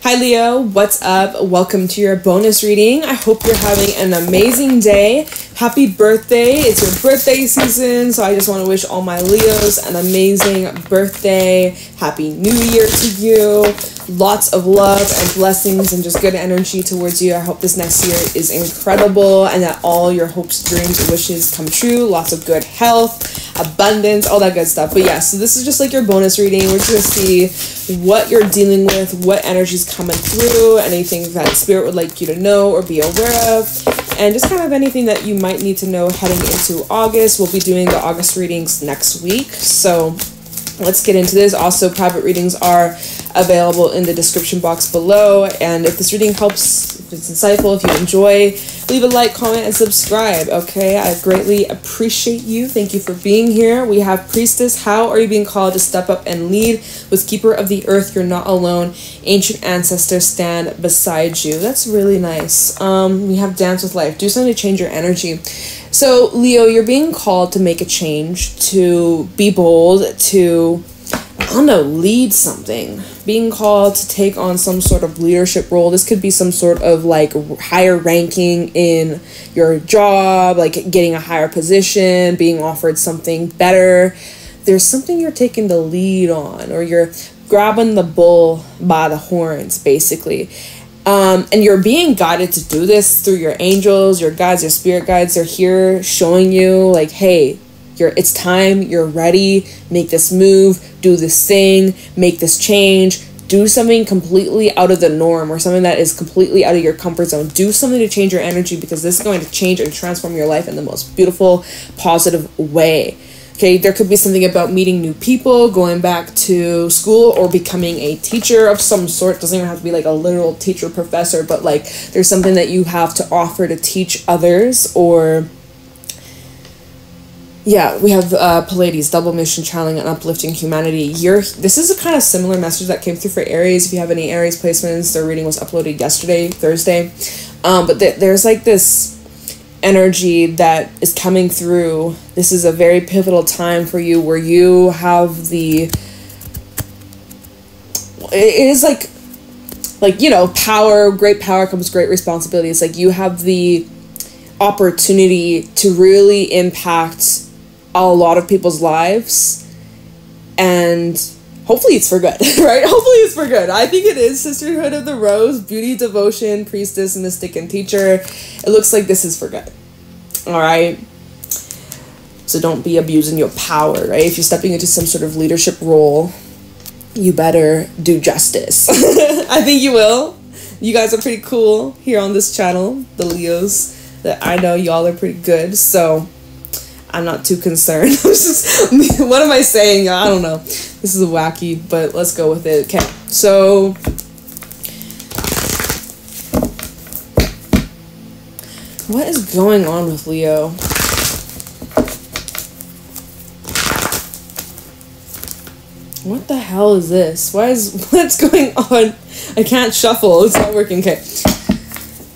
Hi Leo, what's up? Welcome to your bonus reading. I hope you're having an amazing day. Happy birthday. It's your birthday season, so I just want to wish all my Leos an amazing birthday. Happy New Year to you. Lots of love and blessings and just good energy towards you. I hope this next year is incredible and that all your hopes, dreams, and wishes come true. Lots of good health, abundance, all that good stuff. But yeah, so this is just like your bonus reading. We're just going to see what you're dealing with, what energy's coming through, anything that spirit would like you to know or be aware of, and just kind of anything that you might need to know heading into August. We'll be doing the August readings next week, so let's get into this. Also, private readings are available in the description box below, and if this reading helps, if it's insightful, if you enjoy, leave a like, comment, and subscribe. Okay, I greatly appreciate you. Thank you for being here. We have Priestess. How are you being called to step up and lead? With Keeper of the Earth, you're not alone. Ancient ancestors stand beside you. That's really nice. We have Dance with Life. Do something to change your energy. So Leo, you're being called to make a change, to be bold, to, I don't know, lead something. Being called to take on some sort of leadership role. This could be some sort of like higher ranking in your job, like getting a higher position, being offered something better. There's something you're taking the lead on, or you're grabbing the bull by the horns, basically. And you're being guided to do this through your angels, your guides, your spirit guides. They're here showing you like, hey, it's time, you're ready, make this move, do this thing, make this change, do something completely out of the norm or something that is completely out of your comfort zone. Do something to change your energy, because this is going to change and transform your life in the most beautiful, positive way. Okay, there could be something about meeting new people, going back to school, or becoming a teacher of some sort. Doesn't even have to be like a literal teacher, professor, but like there's something that you have to offer to teach others. Or yeah, we have Pleiades, double mission, channeling and uplifting humanity. This is a kind of similar message that came through for Aries. If you have any Aries placements, their reading was uploaded yesterday, Thursday. But there's like this energy that is coming through. This is a very pivotal time for you, where you have it is like you know, power, great power comes great responsibility. It's like you have the opportunity to really impact a lot of people's lives, and hopefully it's for good, right? Hopefully it's for good. I think it is. Sisterhood of the Rose, beauty, devotion, priestess, mystic, and teacher. It looks like this is for good. All right. So don't be abusing your power, right? If you're stepping into some sort of leadership role, you better do justice. I think you will. You guys are pretty cool here on this channel, the Leos. That I know y'all are pretty good, so I'm not too concerned. What am I saying? I don't know. This is wacky, but let's go with it. Okay, so what is going on with Leo? What the hell is this? What's going on? I can't shuffle. It's not working. Okay.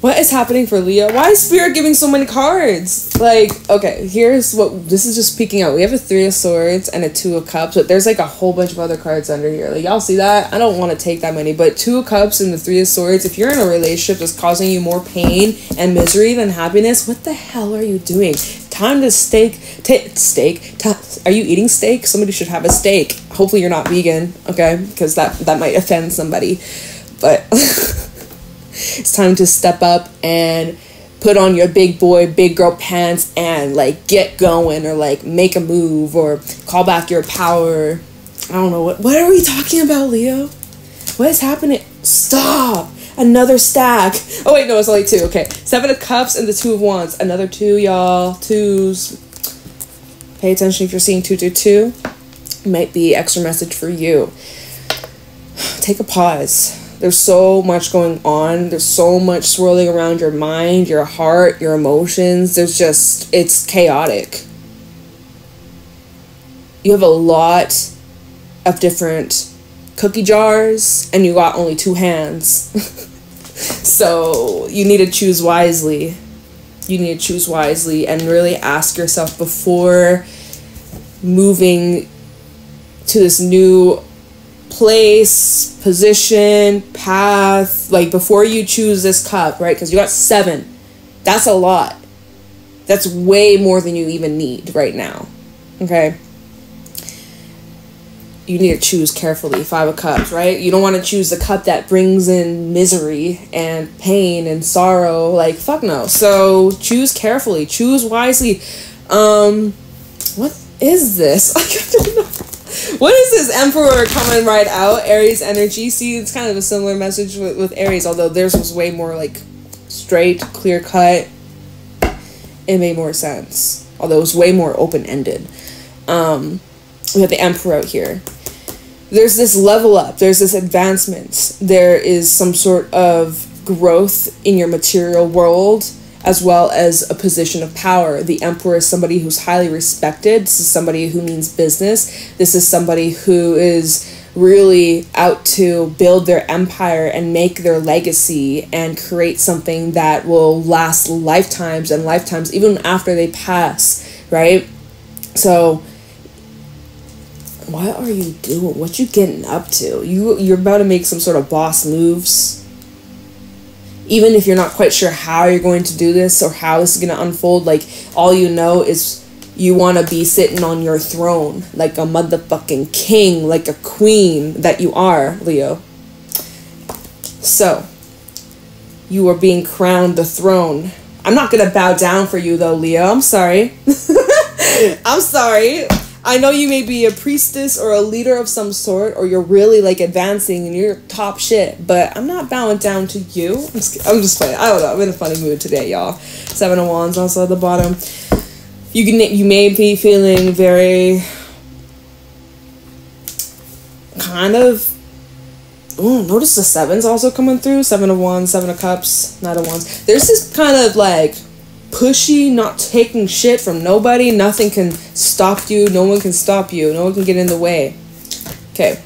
What is happening for Leo? Why is Spirit giving so many cards? Like, okay, here's what, this is just peeking out. We have a 3 of Swords and a 2 of Cups, but there's like a whole bunch of other cards under here. Like, y'all see that? I don't want to take that many, but 2 of Cups and the 3 of Swords, if you're in a relationship that's causing you more pain and misery than happiness, what the hell are you doing? Time to are you eating steak? Somebody should have a steak. Hopefully you're not vegan, okay? Because that might offend somebody, but it's time to step up and put on your big boy, big girl pants and like get going, or like make a move, or call back your power. I don't know what are we talking about, Leo? What is happening? Stop. Another stack. Oh wait, no, it's only 2. Okay, 7 of Cups and the 2 of Wands. Another 2, y'all. 2s. Pay attention if you're seeing 222. Might be extra message for you. Take a pause. There's so much going on. There's so much swirling around your mind, your heart, your emotions. It's chaotic. You have a lot of different cookie jars, and you got only 2 hands. So you need to choose wisely. You need to choose wisely and really ask yourself before moving to this new place, position, path, like before you choose this cup, right? Because you got 7. That's a lot. That's way more than you even need right now. Okay? You need to choose carefully. 5 of Cups, right? You don't want to choose the cup that brings in misery and pain and sorrow. Like, fuck no. So choose carefully. Choose wisely. What is this? I don't know. What is this Emperor coming right out? Aries energy. See, it's kind of a similar message with Aries, although theirs was way more like straight, clear cut. It made more sense, although it was way more open-ended. We have the Emperor out here. There's this level up. There's this advancement. There is some sort of growth in your material world, as well as a position of power. The Emperor is somebody who's highly respected. This is somebody who means business. This is somebody who is really out to build their empire and make their legacy and create something that will last lifetimes and lifetimes, even after they pass, right? So what are you doing? What you getting up to? You're about to make some sort of boss moves. Even if you're not quite sure how you're going to do this or how this is going to unfold, like, all you know is you want to be sitting on your throne like a motherfucking king, like a queen that you are, Leo. So, you are being crowned the throne. I'm not going to bow down for you, though, Leo. I'm sorry. I'm sorry. I know you may be a priestess or a leader of some sort, or you're really, like, advancing and you're top shit, but I'm not bowing down to you. I'm just playing. I don't know. I'm in a funny mood today, y'all. 7 of Wands also at the bottom. You may be feeling very kind of... Ooh, notice the 7's also coming through. 7 of Wands, 7 of Cups, 9 of Wands. There's this kind of, like, pushy, not taking shit from nobody. Nothing can stop you. No one can stop you. No one can get in the way. Okay.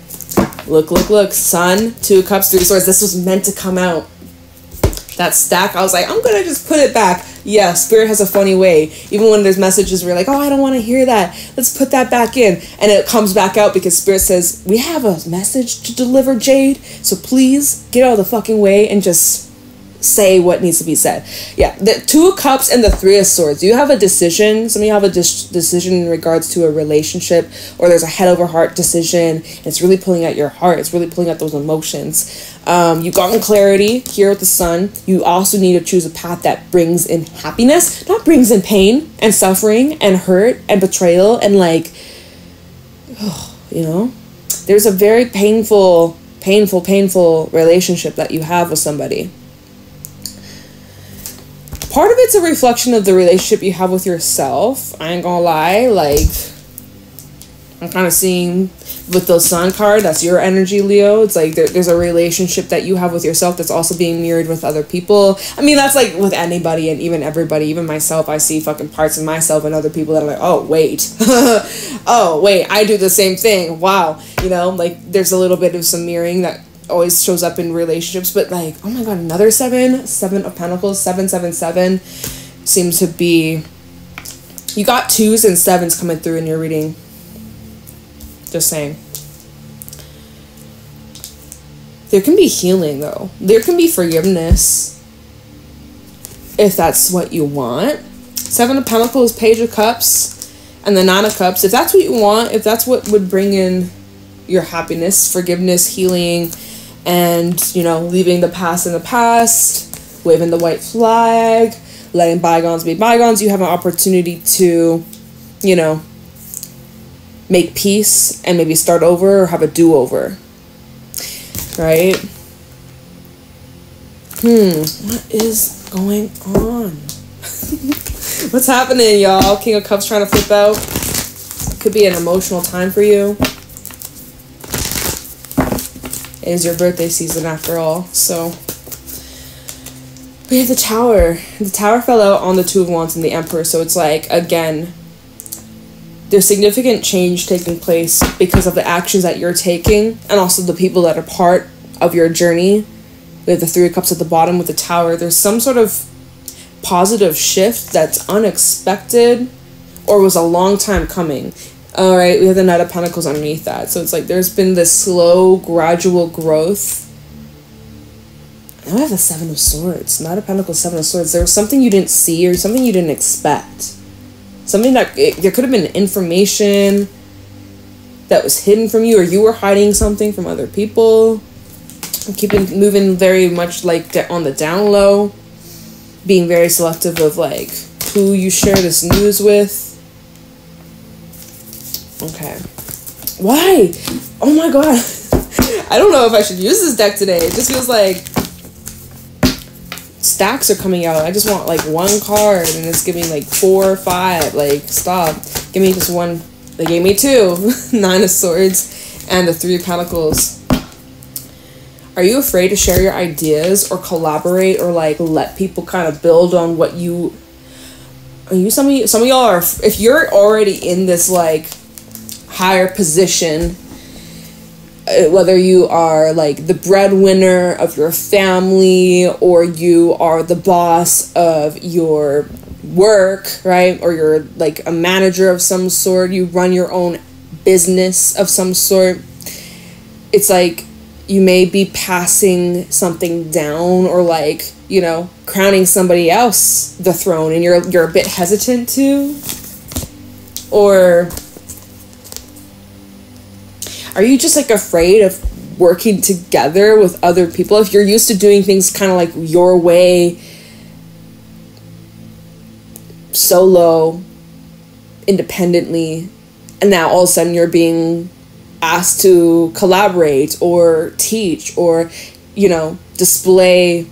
Look, look, look. Sun, 2 of Cups, 3 of Swords. This was meant to come out. That stack, I was like, I'm gonna just put it back. Yeah, Spirit has a funny way. Even when there's messages where you're like, oh, I don't want to hear that. Let's put that back in. And it comes back out because Spirit says, we have a message to deliver, Jade. So please get out of the fucking way and just say what needs to be said. Yeah, the 2 of Cups and the 3 of Swords. You have a decision. Some of you have a decision in regards to a relationship, or there's a head over heart decision. It's really pulling out your heart. It's really pulling out those emotions. You've gotten clarity here with the Sun. You also need to choose a path that brings in happiness, not brings in pain and suffering and hurt and betrayal and, like, you know, there's a very painful relationship that you have with somebody. Part of it's a reflection of the relationship you have with yourself. I ain't gonna lie, like, I'm kind of seeing with the Sun card, that's your energy, Leo. It's like there's a relationship that you have with yourself that's also being mirrored with other people. I mean, that's like with anybody and even everybody, even myself. I see fucking parts of myself and other people that are like, oh, wait. Oh, wait, I do the same thing. Wow. You know, like, there's a little bit of some mirroring that always shows up in relationships, but, like, oh my god, another 7 of Pentacles, 777 seems to be, you got 2s and 7s coming through in your reading. Just saying. There can be healing, though. There can be forgiveness if that's what you want. 7 of Pentacles, Page of Cups, and the 9 of Cups. If that's what you want, if that's what would bring in your happiness, forgiveness, healing, and, you know, leaving the past in the past, waving the white flag, letting bygones be bygones, you have an opportunity to, you know, make peace and maybe start over or have a do-over, right? What is going on? What's happening, y'all? King of Cups trying to flip out. Could be an emotional time for you. It is your birthday season after all, so we have the Tower. The Tower fell out on the 2 of Wands and the Emperor, so it's like, again, there's significant change taking place because of the actions that you're taking and also the people that are part of your journey. We have the 3 of Cups at the bottom with the Tower. There's some sort of positive shift that's unexpected or was a long time coming. All right, we have the Knight of Pentacles underneath that. So it's like there's been this slow, gradual growth. Now I have the Seven of Swords. Knight of Pentacles, Seven of Swords. There was something you didn't see or something you didn't expect. Something that, there could have been information that was hidden from you, or you were hiding something from other people. Moving very much like on the down low. Being very selective of like who you share this news with. Okay. Why? Oh my god. I don't know if I should use this deck today. It just feels like stacks are coming out. I just want like one card and it's giving like 4 or 5. Like, stop. Give me just one. They gave me 2. 9 of Swords and the 3 of Pentacles. Are you afraid to share your ideas or collaborate or like let people kind of build on what you... Are you... Some of y'all are... If you're already in this like higher position, whether you are like the breadwinner of your family or you are the boss of your work, right? Or you're like a manager of some sort, you run your own business of some sort. It's like you may be passing something down or like, you know, crowning somebody else the throne and you're a bit hesitant to. Or are you just like afraid of working together with other people? If you're used to doing things kind of like your way, solo, independently, and now all of a sudden you're being asked to collaborate or teach or, you know, display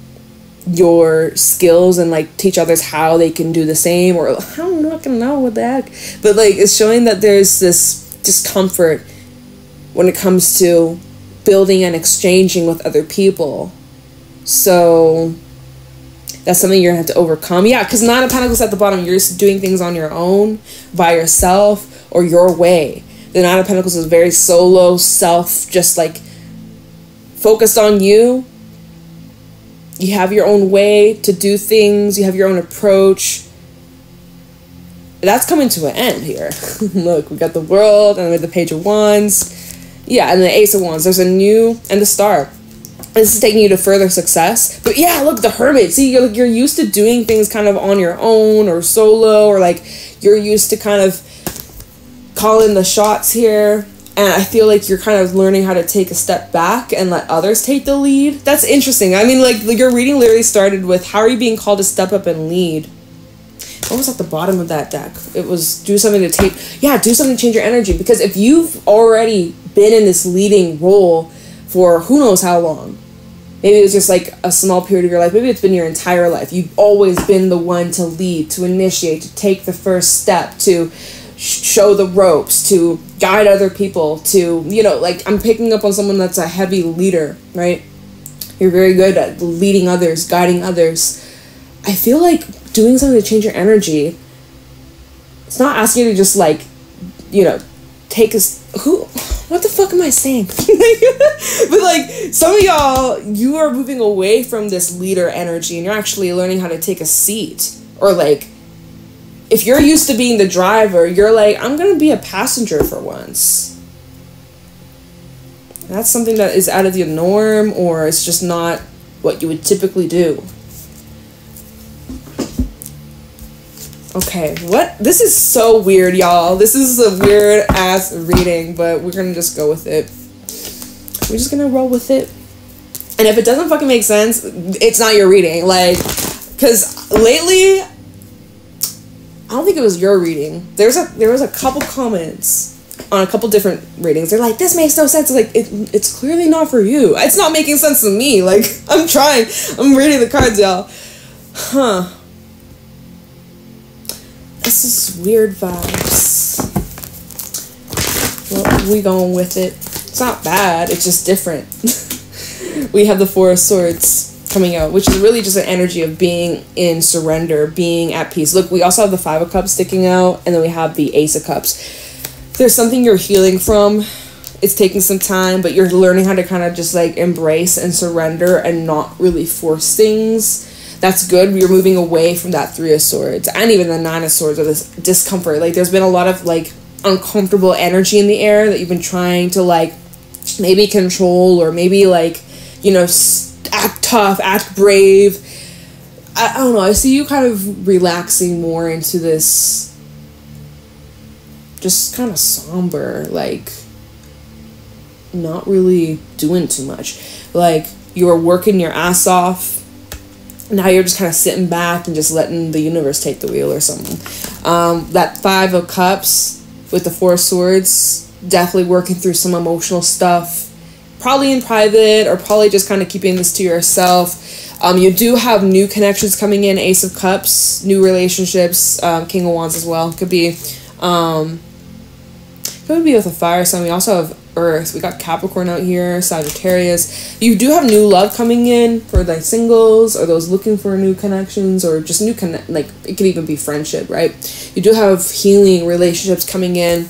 your skills and like teach others how they can do the same, or I don't know what the heck, but like it's showing that there's this discomfort when it comes to building and exchanging with other people. So that's something you're gonna have to overcome. Yeah, because 9 of Pentacles at the bottom, you're just doing things on your own, by yourself, or your way. The 9 of Pentacles is very solo, self, just like focused on you. You have your own way to do things. You have your own approach. That's coming to an end here. Look, we got the World, and we have the Page of Wands. Yeah, and the Ace of Wands. There's a new, and the Star. This is taking you to further success. But yeah, look, the Hermit. See, you're used to doing things kind of on your own or solo, or like you're used to kind of calling the shots here. And I feel like you're kind of learning how to take a step back and let others take the lead. That's interesting. I mean, like, your reading literally started with, how are you being called to step up and lead? What was at the bottom of that deck? It was do something to change your energy. Because if you've already been in this leading role for who knows how long, maybe it was just like a small period of your life, maybe it's been your entire life, you've always been the one to lead, to initiate, to take the first step, to show the ropes, to guide other people, to, you know, like, I'm picking up on someone that's a heavy leader, right? You're very good at leading others, guiding others. I feel like doing something to change your energy, it's not asking you to just like, you know, what the fuck am I saying? But like, some of y'all, you are moving away from this leader energy and you're actually learning how to take a seat. Or like, if you're used to being the driver, you're like, I'm gonna be a passenger for once. That's something that is out of the norm, or it's just not what you would typically do. Okay, what? This is so weird, y'all. This is a weird ass reading, but we're gonna just go with it. We're just gonna roll with it. And if it doesn't fucking make sense, it's not your reading. Like, because lately, I don't think it was your reading. There was a couple comments on a couple different readings. They're like, this makes no sense. Like, it's clearly not for you. It's not making sense to me. Like, I'm trying. I'm reading the cards, y'all. Huh. This is weird vibes. Well, we going with it. It's not bad. It's just different. We have the Four of Swords coming out, which is really just an energy of being in surrender, being at peace. Look, we also have the Five of Cups sticking out, and then we have the Ace of Cups. There's something you're healing from. It's taking some time, but you're learning how to kind of just like embrace and surrender and not really force things. That's good. We're moving away from that Three of Swords and even the Nine of Swords, or this discomfort. Like, there's been a lot of like uncomfortable energy in the air that you've been trying to, like, maybe control, or maybe, like, you know, act tough, act brave. I don't know, I see you kind of relaxing more into this just kind of somber, like, not really doing too much. Like, you were working your ass off, now you're just kind of sitting back and just letting the universe take the wheel or something. That 5 of Cups with the 4 of Swords, definitely working through some emotional stuff, probably in private, or probably just kind of keeping this to yourself. You do have new connections coming in, Ace of Cups, new relationships, King of Wands as well. Could be with a fire sign. We also have Earth. We got Capricorn out here, Sagittarius. You do have new love coming in for the singles, or those looking for new connections, or just new like, it could even be friendship, right? You do have healing relationships coming in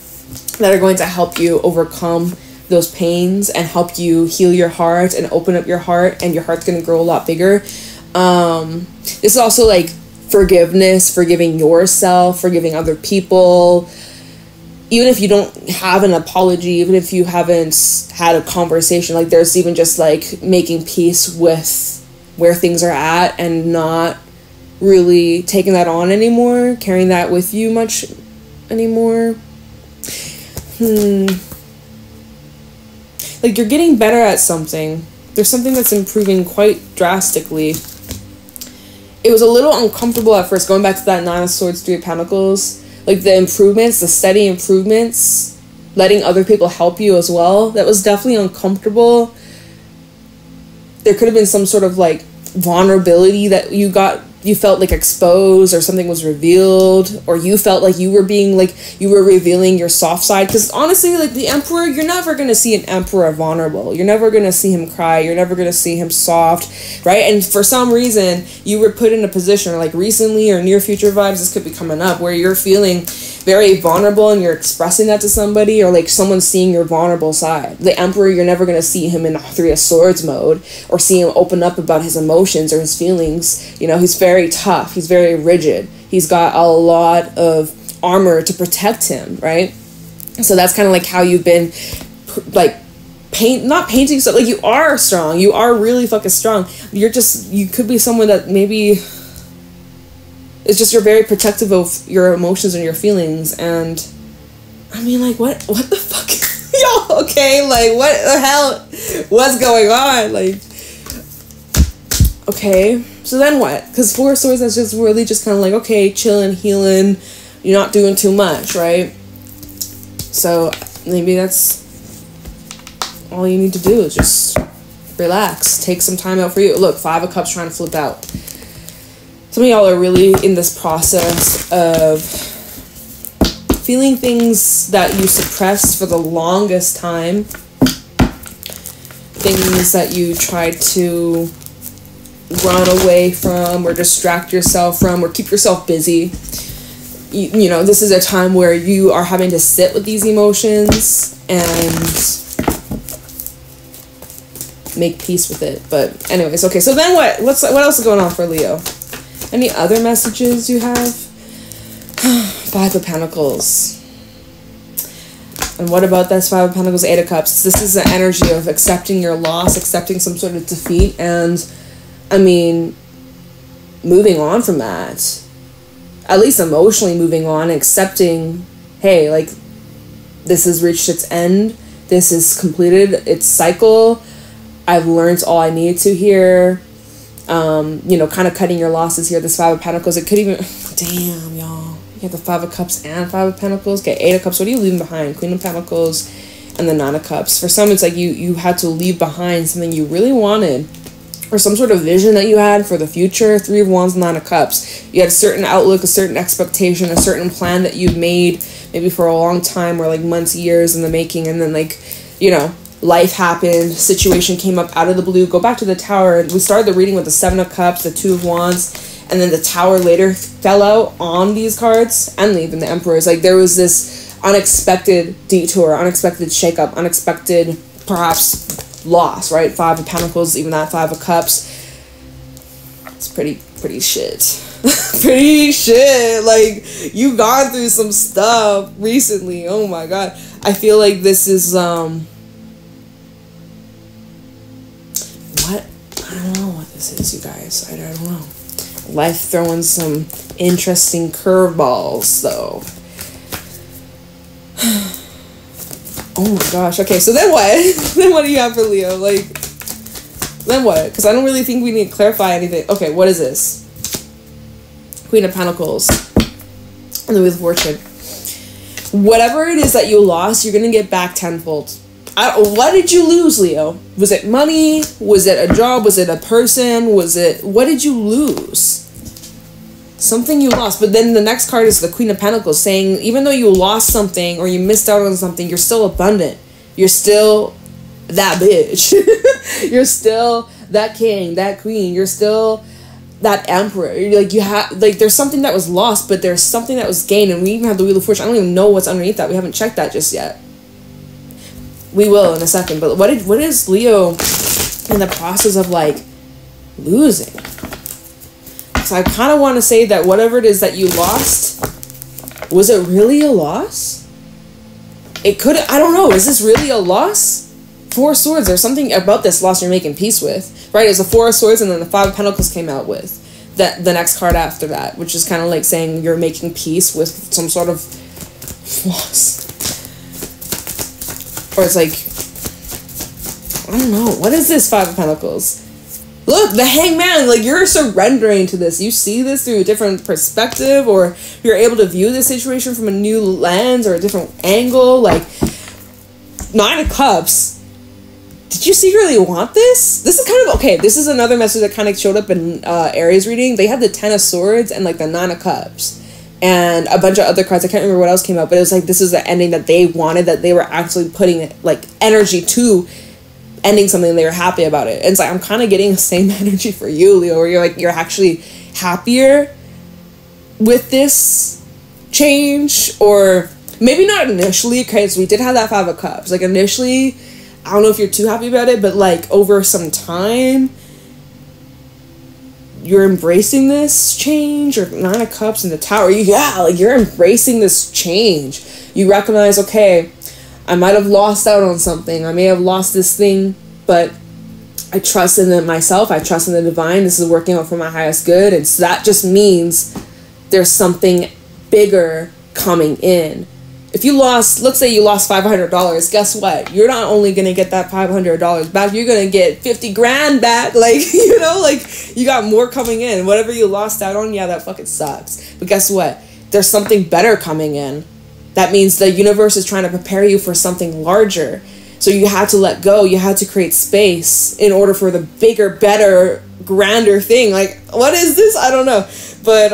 that are going to help you overcome those pains and help you heal your heart and open up your heart, and your heart's going to grow a lot bigger. This is also like forgiveness, forgiving yourself, forgiving other people. Even if you don't have an apology, even if you haven't had a conversation, like, there's even just like making peace with where things are at and not really taking that on anymore, carrying that with you much anymore. Like, you're getting better at something. There's something that's improving quite drastically. It was a little uncomfortable at first, going back to that 9 of Swords, 3 of Pentacles. Like, the improvements, the steady improvements, letting other people help you as well. That was definitely uncomfortable. There could have been some sort of, like, vulnerability that you felt like exposed, or something was revealed, or you felt like you were being, like, you were revealing your soft side. Because honestly, like, the Emperor, you're never going to see an Emperor vulnerable. You're never going to see him cry. You're never going to see him soft, right? And for some reason, you were put in a position, like recently or near future vibes, this could be coming up, where you're feeling very vulnerable and you're expressing that to somebody, or like someone's seeing your vulnerable side. The Emperor, you're never going to see him in 3 of Swords mode, or see him open up about his emotions or his feelings. You know, he's very tough, he's very rigid, he's got a lot of armor to protect him, right? So that's kind of like how you've been, like, not painting stuff. Like, you are strong, you are really fucking strong. You could be someone that maybe it's just, you're very protective of your emotions and your feelings. And I mean, like, what the fuck? Yo, okay, like, what the hell, what's going on? Like, okay, so then what? Because 4 of Swords, that's just really just kind of like, okay, chilling, healing, you're not doing too much, right? So maybe that's all you need to do, is just relax, take some time out for you. Look, 5 of Cups trying to flip out. Some of y'all are really in this process of feeling things that you suppressed for the longest time, things that you tried to run away from, or distract yourself from, or keep yourself busy. You know, this is a time where you are having to sit with these emotions and make peace with it. But anyways, okay, so then what else is going on for Leo? Any other messages you have? 5 of Pentacles. And what about this 5 of Pentacles, 8 of Cups? This is the energy of accepting your loss, accepting some sort of defeat, and, I mean, moving on from that. At least emotionally moving on, accepting, hey, like, this has reached its end. This is completed its cycle. I've learned all I need to here. You know, kind of cutting your losses here. This 5 of Pentacles, it could even, damn, y'all. You have the 5 of Cups and 5 of Pentacles. Okay, 8 of Cups, what are you leaving behind? Queen of Pentacles and the 9 of Cups. For some, it's like you had to leave behind something you really wanted, or some sort of vision that you had for the future. 3 of Wands, 9 of Cups. You had a certain outlook, a certain expectation, a certain plan that you made maybe for a long time, or like months, years in the making, and then, like, you know, life happened, situation came up out of the blue. Go back to the Tower. We started the reading with the 7 of Cups, the 2 of Wands, and then the Tower later fell out on these cards, and even the Emperors. Like, there was this unexpected detour, unexpected shakeup, unexpected, perhaps, loss, right? 5 of Pentacles, even that 5 of Cups. It's pretty shit. Pretty shit. Like, you've gone through some stuff recently. Oh my god. I feel like this is, what? I don't know what this is, you guys. I don't know. Life throwing some interesting curveballs, though. Oh my gosh. Okay, so then what? Then what do you have for Leo? Like, then what? Because I don't really think we need to clarify anything. Okay, what is this? Queen of Pentacles. And the Wheel of Fortune. Whatever it is that you lost, you're going to get back tenfold. What did you lose, Leo? Was it money? Was it a job? Was it a person? What did you lose? Something you lost. But then the next card is the Queen of Pentacles, saying even though you lost something or you missed out on something, you're still abundant. You're still that bitch. You're still that king, that queen. You're still that emperor. You're like, there's something that was lost, but there's something that was gained. And we even have the Wheel of Fortune. I don't even know what's underneath that. We haven't checked that just yet. We will in a second. But what is Leo in the process of, like, losing? So I kind of want to say that whatever it is that you lost, was it really a loss? It could, I don't know. Is this really a loss? Four of Swords. There's something about this loss you're making peace with, right? It's the Four of Swords, and then the Five of Pentacles came out with that, the next card after that, which is kind of like saying you're making peace with some sort of loss. Or it's like, I don't know. What is this Five of Pentacles? Look, the Hangman, like, you're surrendering to this. You see this through a different perspective, or you're able to view this situation from a new lens or a different angle. Like, Nine of Cups. Did you secretly want this? This is kind of, okay, this is another message that kind of showed up in Aries reading. They have the Ten of Swords and, like, the Nine of Cups. And a bunch of other cards. I can't remember what else came out, but it was like this is the ending that they wanted, that they were actually putting, like, energy to ending something and they were happy about it. And it's like, I'm kind of getting the same energy for you, Leo, where you're like, you're actually happier with this change, or maybe not initially, because we did have that Five of Cups. Like, initially, I don't know if you're too happy about it, but, like, over some time, you're embracing this change, or Nine of Cups and the Tower. Yeah, like, you're embracing this change. You recognize, okay, I might have lost out on something. I may have lost this thing, but I trust in it myself. I trust in the divine. This is working out for my highest good. And so that just means there's something bigger coming in. If you lost, let's say you lost $500, guess what? You're not only going to get that $500 back, you're going to get 50 grand back. Like, you know, like, you got more coming in. Whatever you lost out on, yeah, that fucking sucks. But guess what? There's something better coming in. That means the universe is trying to prepare you for something larger. So you had to let go. You had to create space in order for the bigger, better, grander thing. Like, what is this? I don't know. But,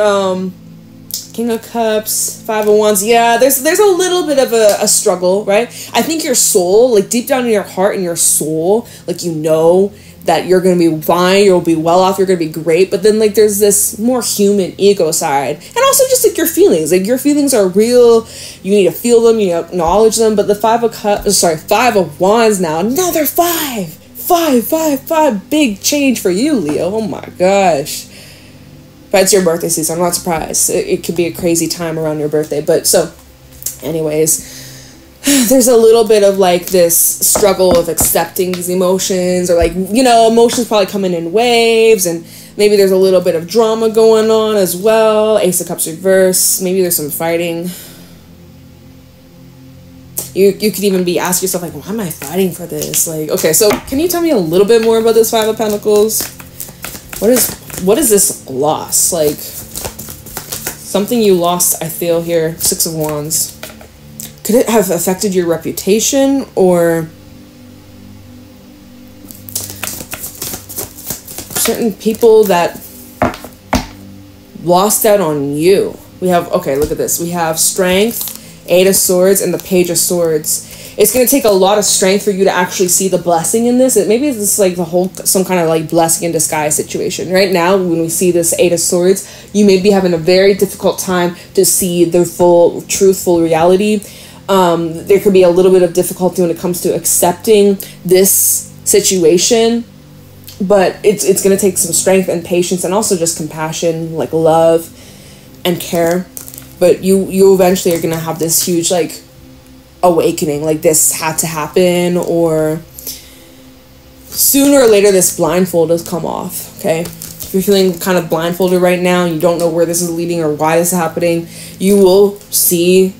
King of Cups, Five of Wands. Yeah, there's a little bit of a struggle, right? I think your soul, like, deep down in your heart and your soul, like, you know that you're going to be fine, you'll be well off, you're going to be great. But then, like, there's this more human ego side. And also just, like, your feelings. Like, your feelings are real. You need to feel them. You need to acknowledge them. But the Five of Wands now. Another five. Five. Big change for you, Leo. Oh, my gosh. But it's your birthday season. I'm not surprised. It could be a crazy time around your birthday. But so, anyways, there's a little bit of, like, this struggle of accepting these emotions, or, like, you know, emotions probably coming in waves, and maybe there's a little bit of drama going on as well. Ace of Cups reverse. Maybe there's some fighting. You could even be asking yourself, like, why am I fighting for this? Like, okay, so can you tell me a little bit more about this Five of Pentacles? What is this loss? Like, something you lost, I feel here. Six of Wands. Could it have affected your reputation, or certain people that lost out on you? We have, okay, look at this. We have Strength, Eight of Swords, and the Page of Swords. It's going to take a lot of strength for you to actually see the blessing in this. Maybe it's like some kind of, like, blessing in disguise situation. Right now, when we see this Eight of Swords, you may be having a very difficult time to see the full, truthful reality. There could be a little bit of difficulty when it comes to accepting this situation, But it's going to take some strength and patience, and also just compassion, like love and care. But you eventually are going to have this huge, like, awakening, like this had to happen, or sooner or later this blindfold has come off, okay? If you're feeling kind of blindfolded right now and you don't know where this is leading or why this is happening, you will see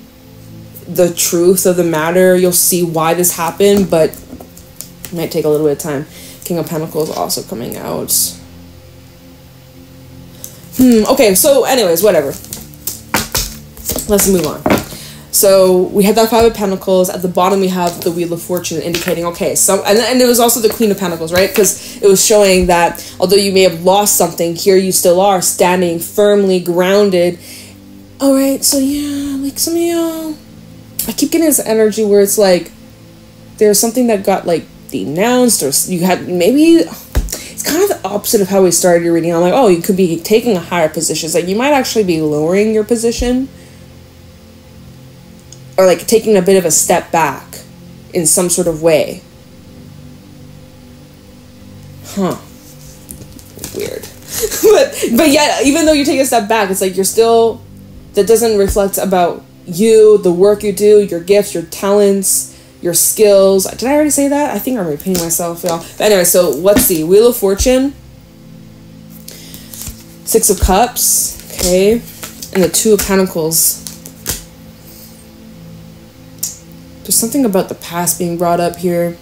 the truth of the matter. You'll see why this happened, but it might take a little bit of time. King of Pentacles also coming out. Okay, so anyways, whatever. Let's move on. So we had that Five of Pentacles. At the bottom we have the Wheel of Fortune, indicating, okay, so and it was also the Queen of Pentacles, right? Because it was showing that although you may have lost something, here you still are standing firmly grounded. All right, so yeah, like some of y'all, I keep getting this energy where it's like there's something that got like denounced, or you had maybe. It's kind of the opposite of how we started your reading. I'm like, oh, you could be taking a higher position. It's like you might actually be lowering your position, or like taking a bit of a step back in some sort of way. Huh. Weird. but yeah, even though you take a step back, it's like you're still, that doesn't reflect about you, the work you do, your gifts, your talents, your skills. Did I already say that? I think I'm repeating myself, y'all. But anyway, so let's see. Wheel of Fortune. Six of Cups. Okay. And the Two of Pentacles. There's something about the past being brought up here.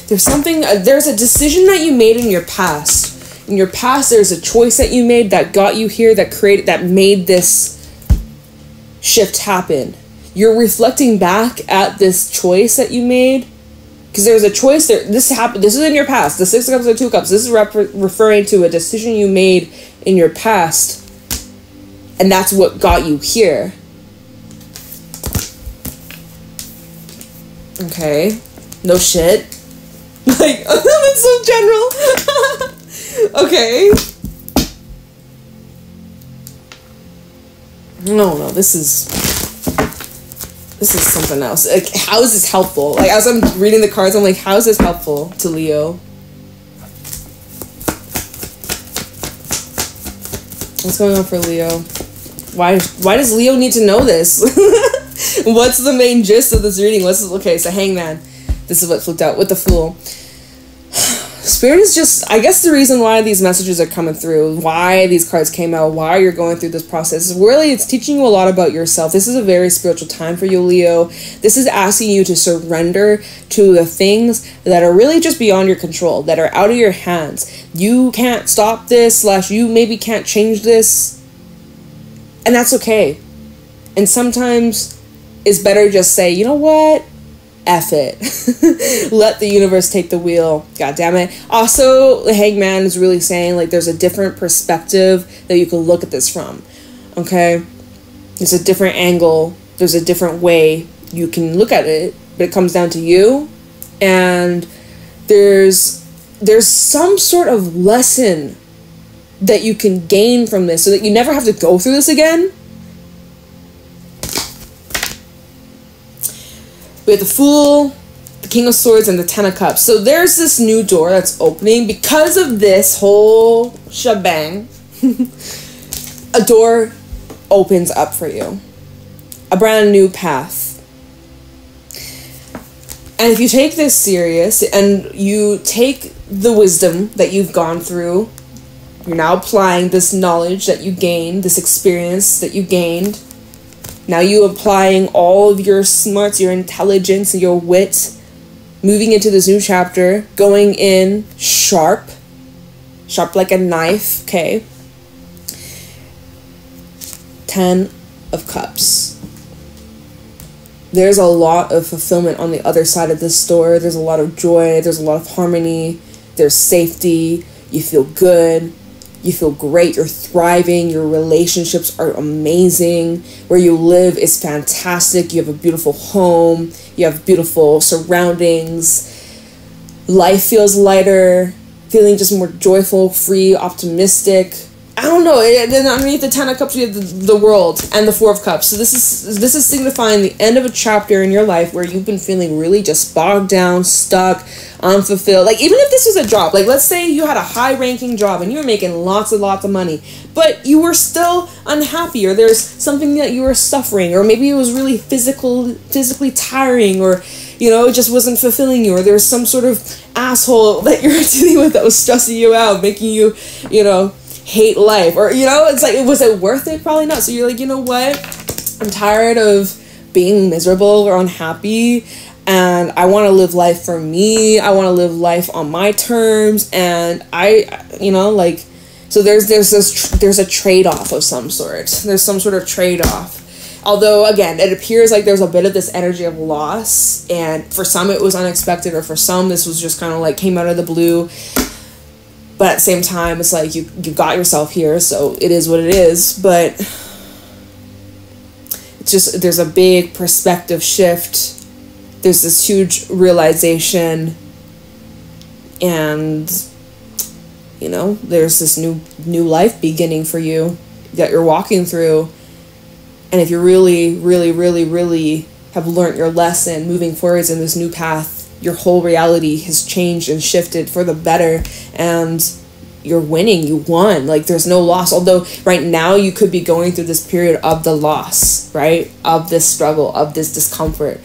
There's a decision that you made in your past. In your past, there's a choice that you made that got you here, that made this shift happen. You're reflecting back at this choice that you made, because there's a choice there. This happened. This is in your past. The Six of Cups and Two of Cups. This is referring to a decision you made in your past, and that's what got you here. Okay, no shit. Like, that's so general. Okay. No, this is something else. Like, how is this helpful? Like, as I'm reading the cards, I'm like, how is this helpful to Leo? What's going on for Leo? Why does Leo need to know this? What's the main gist of this reading? Okay, so Hangman. This is what flipped out with the Fool. Spirit is just, I guess the reason why these messages are coming through, why these cards came out, why you're going through this process, really it's teaching you a lot about yourself. This is a very spiritual time for you, Leo. This is asking you to surrender to the things that are really just beyond your control, that are out of your hands. You can't stop this, / you maybe can't change this, and that's okay. And sometimes it's better just say, you know what? F it. Let the universe take the wheel. God damn it. Also, the Hangman is really saying, like, there's a different perspective that you can look at this from. Okay? There's a different angle. There's a different way you can look at it. But it comes down to you. And there's some sort of lesson that you can gain from this so that you never have to go through this again. We have the Fool, the King of Swords, and the Ten of Cups. So there's this new door that's opening because of this whole shebang. A door opens up for you. A brand new path. And if you take this serious and you take the wisdom that you've gone through, you're now applying this knowledge that you gained, this experience that you gained. Now you applying all of your smarts, your intelligence, and your wit, moving into this new chapter, going in sharp like a knife, okay? 10 of Cups. There's a lot of fulfillment on the other side of this door. There's a lot of joy, there's a lot of harmony, there's safety, you feel good. You feel great, you're thriving, your relationships are amazing, where you live is fantastic, you have a beautiful home, you have beautiful surroundings, life feels lighter, feeling just more joyful, free, optimistic, I don't know. And then underneath the 10 of Cups, we have the World and the 4 of Cups. So this is signifying the end of a chapter in your life where you've been feeling really just bogged down, stuck, unfulfilled. Like, even if this was a job, like, let's say you had a high-ranking job and you were making lots and lots of money, but you were still unhappy, or there's something that you were suffering, or maybe it was really physically tiring, or, you know, it just wasn't fulfilling you, or there's some sort of asshole that you're dealing with that was stressing you out, making you, you know, hate life, or, you know, it's like, was it worth it? Probably not. So you're like, you know what, I'm tired of being miserable or unhappy, and I want to live life for me. I want to live life on my terms, and I, you know, like, so there's a trade-off of some sort. There's some sort of trade-off. Although, again, it appears like there's a bit of this energy of loss, and for some it was unexpected, or for some this was just kind of like came out of the blue. But at the same time, it's like you got yourself here, so it is what it is. But it's just, there's a big perspective shift. There's this huge realization, and, you know, there's this new life beginning for you that you're walking through. And if you really, really, really, really have learned your lesson moving forwards in this new path, your whole reality has changed and shifted for the better, and you're winning. You won. Like, there's no loss. Although right now you could be going through this period of the loss, right? Of this struggle, of this discomfort.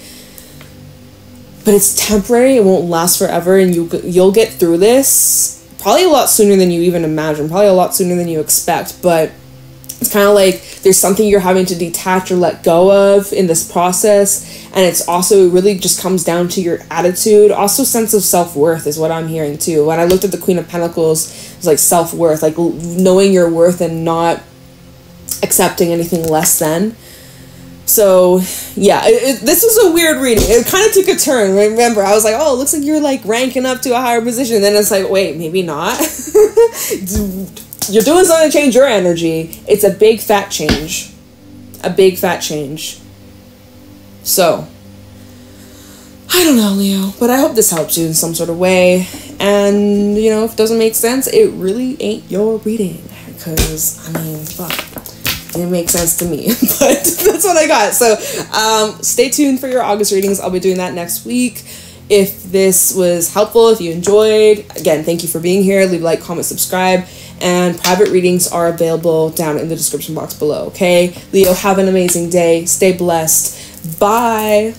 But it's temporary. It won't last forever, and you'll get through this probably a lot sooner than you even imagine, probably a lot sooner than you expect. But it's kind of like there's something you're having to detach or let go of in this process. And it's also, it really just comes down to your attitude. Also, sense of self-worth is what I'm hearing too. When I looked at the Queen of Pentacles, it was like self-worth, like knowing your worth and not accepting anything less than. So, yeah, this was a weird reading. It kind of took a turn. Remember, I was like, oh, it looks like you're like ranking up to a higher position. And then it's like, wait, maybe not. You're doing something to change your energy. It's a big fat change. A big fat change. So, I don't know, Leo, but I hope this helps you in some sort of way. And, you know, if it doesn't make sense, it really ain't your reading. Because, I mean, fuck. It didn't make sense to me. But that's what I got. So, stay tuned for your August readings. I'll be doing that next week. If this was helpful, if you enjoyed, again, thank you for being here. Leave a like, comment, subscribe. And private readings are available down in the description box below, okay? Leo, have an amazing day. Stay blessed. Bye.